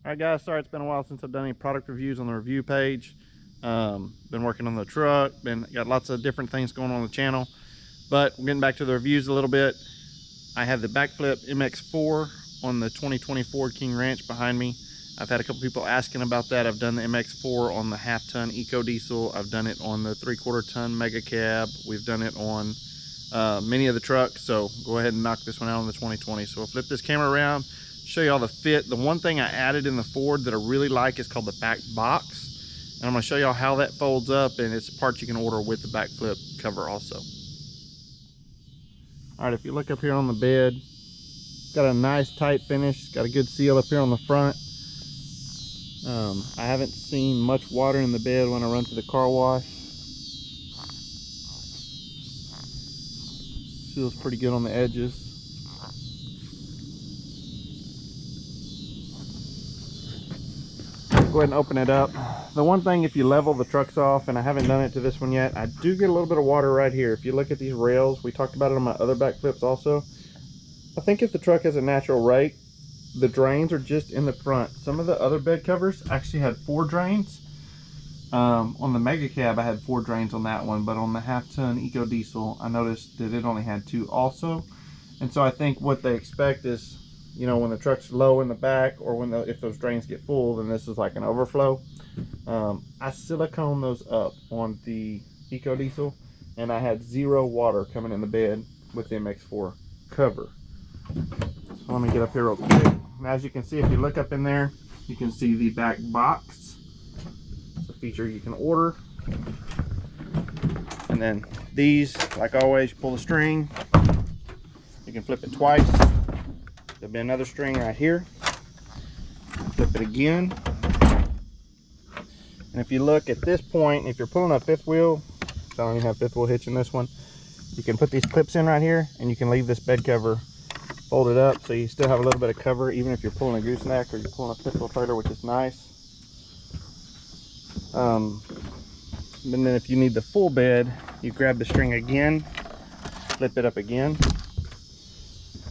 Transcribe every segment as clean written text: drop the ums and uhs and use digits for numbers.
Alright guys, sorry it's been a while since I've done any product reviews on the review page. Been working on the truck, got lots of different things going on the channel. But we're getting back to the reviews a little bit. I have the Bakflip Mx4 on the 2024 King Ranch behind me. I've had a couple people asking about that. I've done the MX4 on the half-ton Eco Diesel. I've done it on the 3/4 ton Mega Cab. We've done it on many of the trucks. So go ahead and knock this one out on the 2020. So we'll flip this camera around, show you all the fit. The one thing I added in the Ford that I really like is called the back box. And I'm going to show y'all how that folds up, and it's a part you can order with the Bakflip cover also. All right, if you look up here on the bed, it's got a nice tight finish. It's got a good seal up here on the front. I haven't seen much water in the bed when I run to the car wash. Seals pretty good on the edges. Go ahead and open it up. The one thing, if you level the trucks off, and I haven't done it to this one yet, I do get a little bit of water right here. If you look at these rails, we talked about it on my other Bakflips also. I think if the truck has a natural rake, the drains are just in the front. Some of the other bed covers actually had 4 drains. On the Mega Cab I had 4 drains on that one, but on the half-ton Eco Diesel I noticed that it only had 2 also. And so I think what they expect is, you know, when the truck's low in the back, or when if those drains get full, then this is like an overflow. I silicone those up on the Eco Diesel, and I had 0 water coming in the bed with the MX4 cover. So let me get up here real quick. And as you can see, if you look up in there, you can see the back box. It's a feature you can order. And then these, like always, you pull the string. You can flip it twice. There'll be another string right here. Flip it again. And if you look at this point, if you're pulling a 5th wheel, I don't even have 5th wheel hitch in this one, you can put these clips in right here, and you can leave this bed cover folded up, so you still have a little bit of cover, even if you're pulling a gooseneck or you're pulling a 5th wheel trailer, which is nice. And then if you need the full bed, you grab the string again, flip it up again,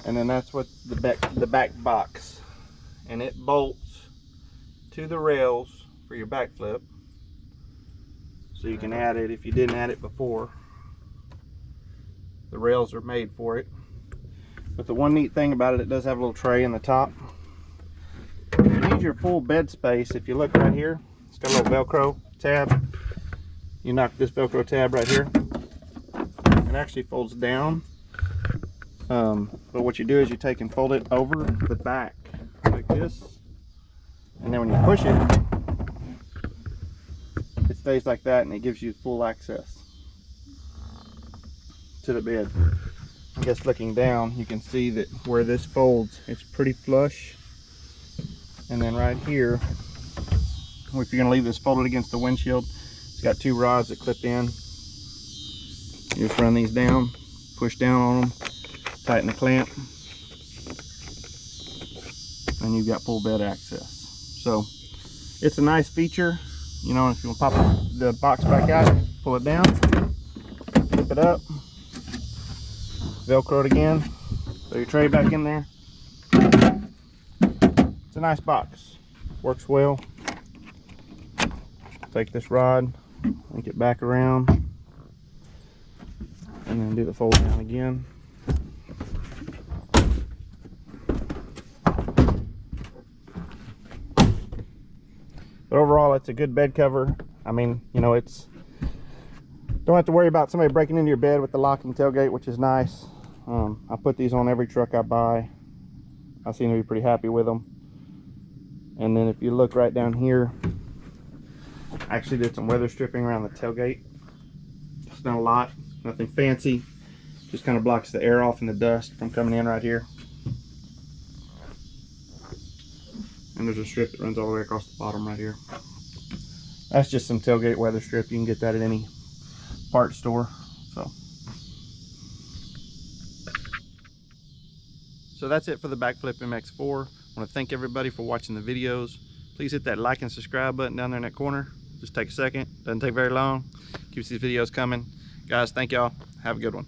and then that's what the back box, and it bolts to the rails for your Bakflip, so you can add it if you didn't add it before. The rails are made for it. But the one neat thing about it, it does have a little tray in the top. If you need your full bed space, if you look right here, it's got a little Velcro tab. You knock this Velcro tab right here. It actually folds down. But what you do is you take and fold it over the back like this. And then when you push it, it stays like that, and it gives you full access to the bed. I guess looking down, you can see that where this folds, it's pretty flush. And then right here, if you're going to leave this folded against the windshield, it's got 2 rods that clip in. You just run these down, push down on them, tighten the clamp, and you've got full bed access. So it's a nice feature. You know, if you want to pop the box back out, pull it down, flip it up, Velcro it again, throw your tray back in there. It's a nice box, works well. Take this rod, link it back around, and then do the fold down again. But overall, it's a good bed cover. I mean, you know, it's, don't have to worry about somebody breaking into your bed with the locking tailgate, which is nice. I put these on every truck I buy. I seem to be pretty happy with them. And then if you look right down here, I actually did some weather stripping around the tailgate. It's not a lot, nothing fancy. Just kind of blocks the air off and the dust from coming in right here. And there's a strip that runs all the way across the bottom right here. That's just some tailgate weather strip. You can get that at any part store. So that's it for the Bakflip Mx4. I want to thank everybody for watching the videos. Please hit that like and subscribe button down there in that corner. Just take a second. Doesn't take very long. Keeps these videos coming. Guys, thank y'all. Have a good one.